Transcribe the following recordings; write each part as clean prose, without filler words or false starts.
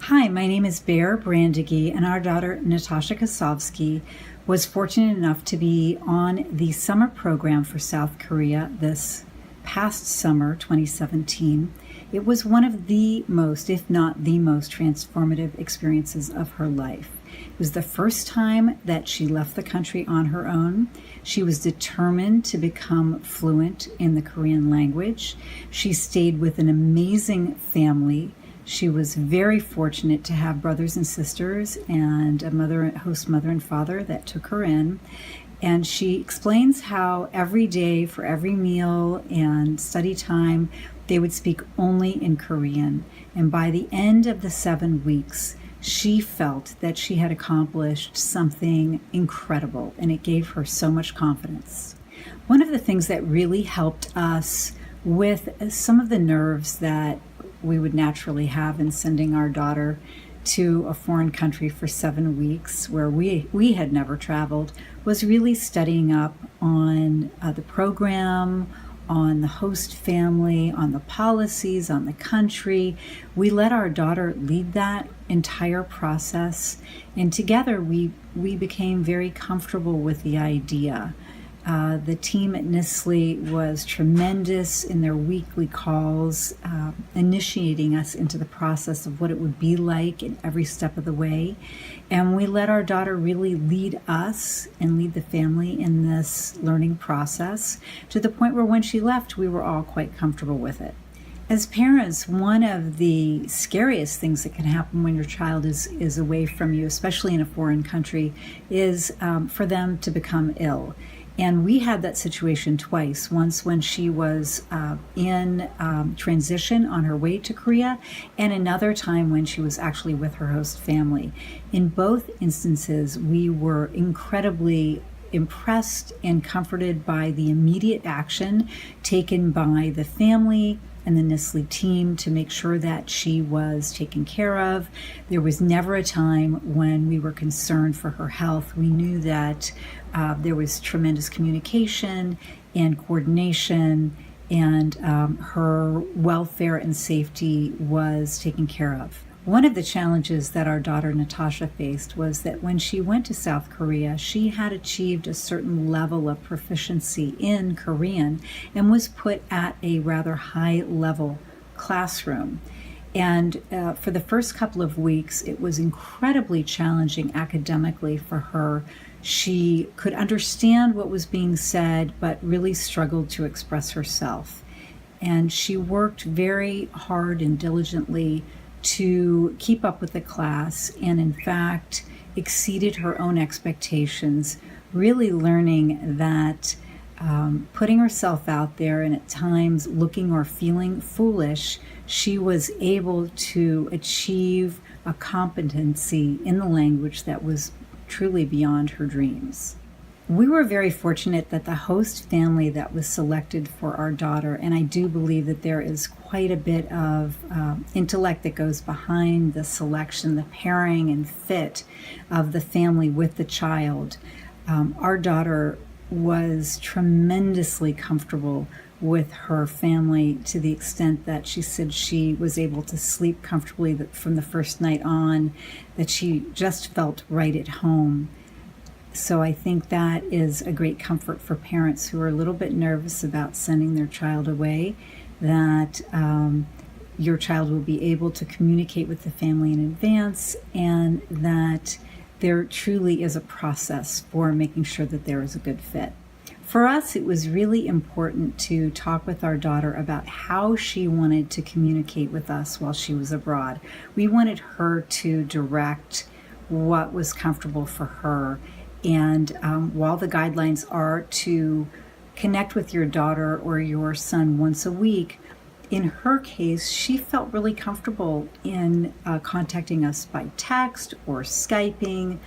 Hi, my name is Bear Brandigy, and our daughter Natasha was fortunate enough to be on the summer program for South Korea this past summer, 2017. It was one of the most, if not the most, transformative experiences of her life. It was the first time that she left the country on her own. She was determined to become fluent in the Korean language. She stayed with an amazing family. She was very fortunate to have brothers and sisters and a host mother and father that took her in. And she explains how every day, for every meal and study time, they would speak only in Korean. And by the end of the 7 weeks, she felt that she had accomplished something incredible, and it gave her so much confidence. One of the things that really helped us with some of the nerves that we would naturally have in sending our daughter to a foreign country for 7 weeks where we had never traveled was really studying up on the program, on the host family, on the policies, on the country. We let our daughter lead that entire process, and together we became very comfortable with the idea. The team at NSLI-Y was tremendous in their weekly calls, initiating us into the process of what it would be like in every step of the way. And we let our daughter really lead us and lead the family in this learning process to the point where when she left, we were all quite comfortable with it. As parents, one of the scariest things that can happen when your child is away from you, especially in a foreign country, is for them to become ill. And we had that situation twice, once when she was in transition on her way to Korea, and another time when she was actually with her host family. In both instances, we were incredibly impressed and comforted by the immediate action taken by the family and the NSLI team to make sure that she was taken care of. There was never a time when we were concerned for her health. We knew that there was tremendous communication and coordination, and her welfare and safety was taken care of. One of the challenges that our daughter Natasha faced was that when she went to South Korea, she had achieved a certain level of proficiency in Korean and was put at a rather high level classroom. And for the first couple of weeks, it was incredibly challenging academically for her. She could understand what was being said, but really struggled to express herself. And she worked very hard and diligently to keep up with the class, and in fact exceeded her own expectations, really learning that putting herself out there and at times looking or feeling foolish, she was able to achieve a competency in the language that was truly beyond her dreams. We were very fortunate that the host family that was selected for our daughter, and I do believe that there is quite a bit of intellect that goes behind the selection, the pairing and fit of the family with the child. Our daughter was tremendously comfortable with her family to the extent that she said she was able to sleep comfortably from the first night on, that she just felt right at home. So I think that is a great comfort for parents who are a little bit nervous about sending their child away, that your child will be able to communicate with the family in advance, and that there truly is a process for making sure that there is a good fit. For us, it was really important to talk with our daughter about how she wanted to communicate with us while she was abroad. We wanted her to direct what was comfortable for her. And while the guidelines are to connect with your daughter or your son once a week, in her case, she felt really comfortable in contacting us by text or Skyping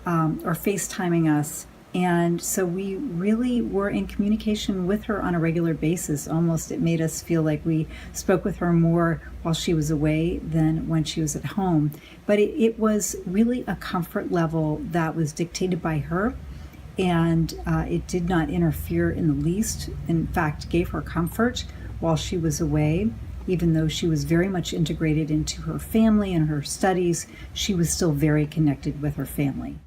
or FaceTiming us. And so we really were in communication with her on a regular basis. Almost it made us feel like we spoke with her more while she was away than when she was at home. But it was really a comfort level that was dictated by her, and it did not interfere in the least. In fact, gave her comfort while she was away. Even though she was very much integrated into her family and her studies, she was still very connected with her family.